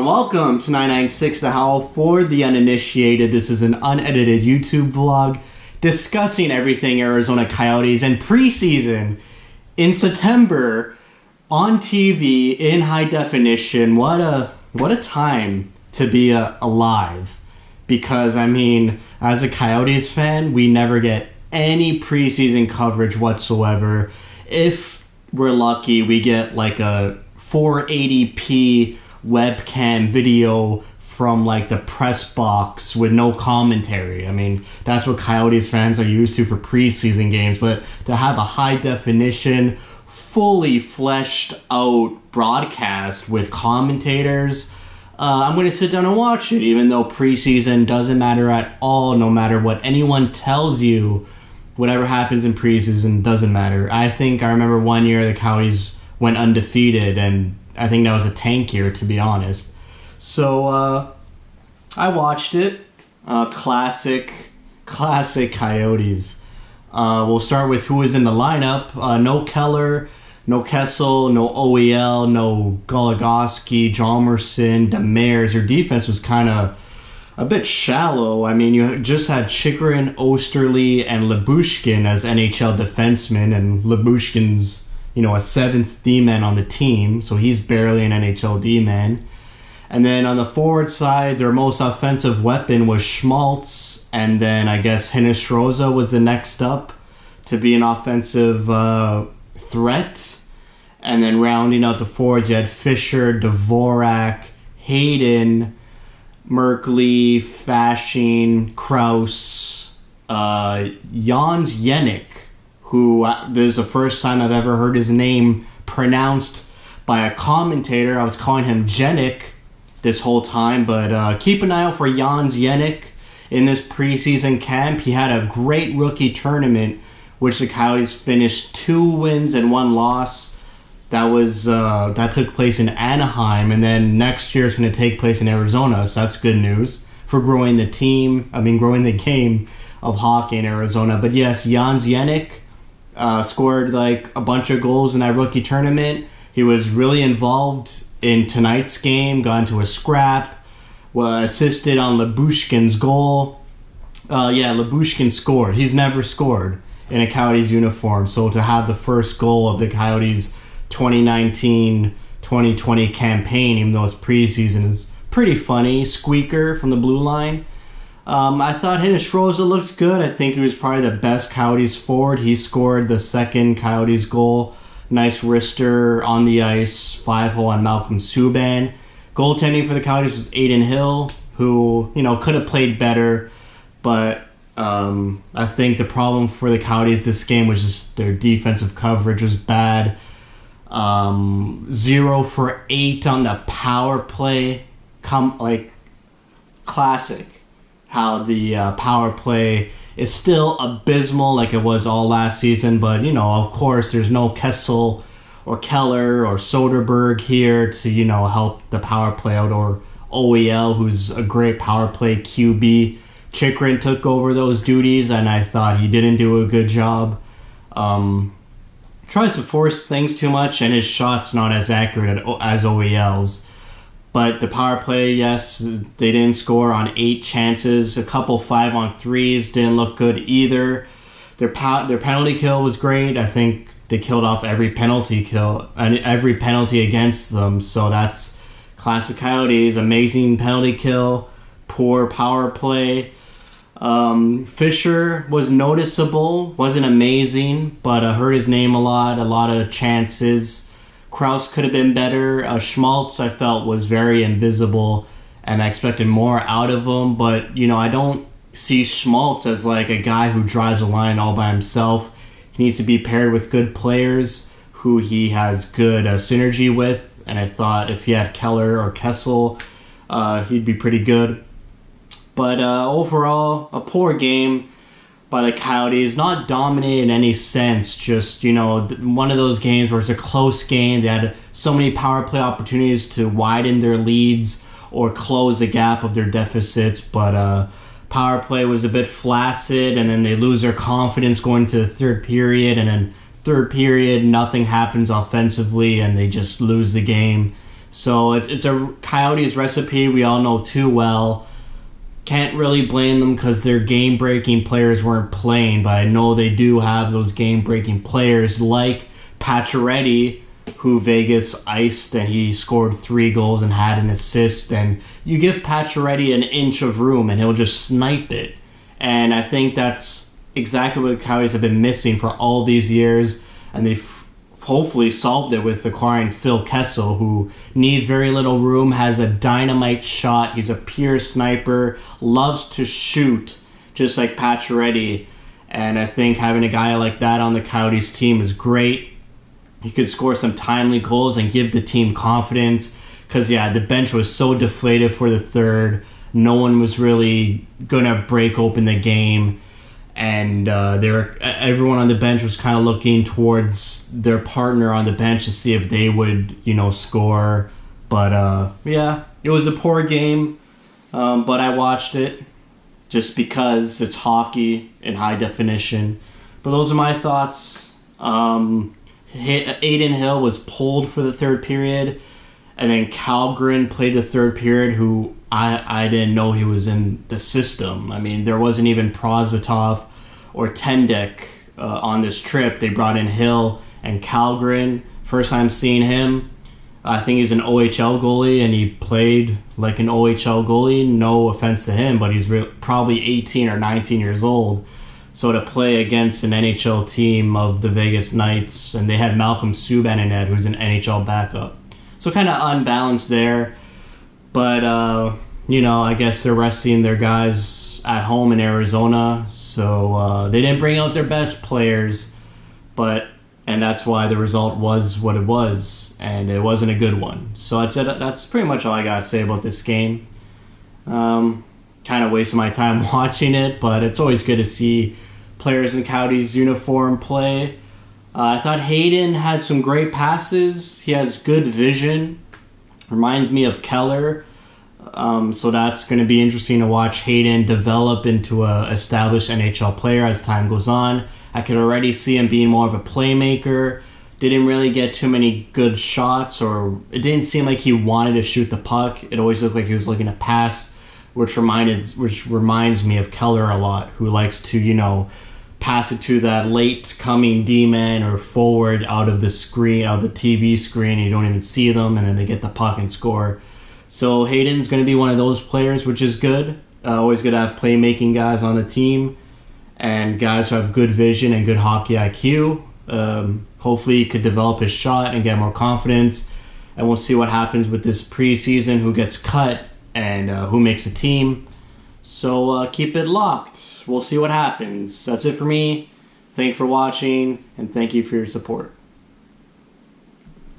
and welcome to 996 The Howl. For the uninitiated, this is an unedited YouTube vlog discussing everything Arizona Coyotes and preseason in September on TV in high definition. What a time to be alive, because I mean, as a Coyotes fan, we never get any preseason coverage whatsoever. If we're lucky, we get like a 480p webcam video from like the press box with no commentary. I mean, that's what Coyotes fans are used to for preseason games, but to have a high definition, fully fleshed out broadcast with commentators, I'm going to sit down and watch it, even though preseason doesn't matter at all. No matter what anyone tells you, whatever happens in preseason doesn't matter. I remember one year the Coyotes went undefeated, and I think that was a tank year, to be honest. So I watched it. Classic Coyotes. We'll start with who was in the lineup. No Keller, no Kessel, no OEL, no Goligoski, Jalmerson, Demers. Your defense was kind of a bit shallow. I mean, you just had Chychrun, Osterley, and Lyubushkin as NHL defensemen, and Lyubushkin's, a seventh D-man on the team, so he's barely an NHL D-man. And then on the forward side, their most offensive weapon was Schmaltz, and then I guess Hinostroza was the next up to be an offensive threat. And then rounding out the forwards, you had Fisher, Dvorak, Hayden, Merkley, Fasching, Kraus, Jans Jenik, who this is the first time I've ever heard his name pronounced by a commentator. I was calling him Jenik this whole time, but keep an eye out for Jans Jenik in this preseason camp. He had a great rookie tournament, which the Coyotes finished 2 wins and 1 loss. That took place in Anaheim, and then next year it's going to take place in Arizona, so that's good news for growing the game of hockey in Arizona. But yes, Jans Jenik scored like a bunch of goals in that rookie tournament. He was really involved in tonight's game, got into a scrap, assisted on Lyubushkin's goal. Lyubushkin scored. He's never scored in a Coyotes uniform, so to have the first goal of the Coyotes 2019-2020 campaign, even though it's preseason, is pretty funny. Squeaker from the blue line. I thought Hinostroza looked good. I think he was probably the best Coyotes forward. He scored the second Coyotes goal. Nice wrister on the ice, 5-hole on Malcolm Subban. Goaltending for the Coyotes was Adin Hill, who, could have played better, but I think the problem for the Coyotes this game was just their defensive coverage was bad. 0 for 8 on the power play. Classic. How the power play is still abysmal like it was all last season, but of course there's no Kessel or Keller or Soderberg here to help the power play out, or OEL, who's a great power play QB. Chychrun took over those duties, and I thought he didn't do a good job. Tries to force things too much, and his shot's not as accurate as OEL's. But the power play, yes, they didn't score on 8 chances. A couple 5-on-3s didn't look good either. Their penalty kill was great. I think they killed off every penalty kill and every penalty against them. So that's classic Coyotes. Amazing penalty kill, poor power play. Fisher was noticeable, wasn't amazing, but I heard his name a lot of chances. Kraus could have been better. Schmaltz, I felt, was very invisible, and I expected more out of him. But, I don't see Schmaltz as like a guy who drives a line all by himself. He needs to be paired with good players who he has good synergy with. And I thought if he had Keller or Kessel, he'd be pretty good. But overall, a poor game by the Coyotes. Not dominated in any sense, just, one of those games where it's a close game. They had so many power play opportunities to widen their leads or close the gap of their deficits, but power play was a bit flaccid, and then they lose their confidence going to the third period, and then third period, nothing happens offensively, and they just lose the game. So it's a Coyotes recipe we all know too well. Can't really blame them because their game-breaking players weren't playing, but I know they do have those game-breaking players like Pacioretty, who Vegas iced, and he scored 3 goals and had an assist. And you give Pacioretty an inch of room and he'll just snipe it. And I think that's exactly what the Coyotes have been missing for all these years, and they've hopefully solved it with acquiring Phil Kessel, who needs very little room, has a dynamite shot. He's a pure sniper, loves to shoot, just like Pacioretty. And I think having a guy like that on the Coyotes team is great. He could score some timely goals and give the team confidence. Because, yeah, the bench was so deflated for the third. No one was really going to break open the game. And everyone on the bench was kind of looking towards their partner on the bench to see if they would, score. But, yeah, it was a poor game. But I watched it just because it's hockey in high definition. But those are my thoughts. Aiden Hill was pulled for the third period. And then Kalgren played the third period, who I didn't know he was in the system. I mean, there wasn't even Prosvetov or Tendek on this trip. They brought in Hill and Kalgren. First time seeing him. I think he's an OHL goalie, and he played like an OHL goalie. No offense to him, but he's probably 18 or 19 years old. So to play against an NHL team of the Vegas Knights, and they had Malcolm Subban in it, who's an NHL backup. So kind of unbalanced there. But, I guess they're resting their guys at home in Arizona. So they didn't bring out their best players. And that's why the result was what it was. And it wasn't a good one. So that's pretty much all I got to say about this game. Kind of wasted my time watching it. But it's always good to see players in Coyotes uniform play. I thought Hayden had some great passes. He has good vision. Reminds me of Keller. So that's going to be interesting to watch Hayden develop into an established NHL player as time goes on. I could already see him being more of a playmaker. Didn't really get too many good shots, or it didn't seem like he wanted to shoot the puck. It always looked like he was looking to pass, which reminds me of Keller a lot, who likes to, pass it to that late coming D-man or forward out of the TV screen. You don't even see them, and then they get the puck and score. So Hayden's going to be one of those players, which is good. Always good to have playmaking guys on the team, and guys who have good vision and good hockey IQ. Hopefully he could develop his shot and get more confidence, and we'll see what happens with this preseason, who gets cut and who makes a team. So keep it locked. We'll see what happens. That's it for me. Thank you for watching, and thank you for your support.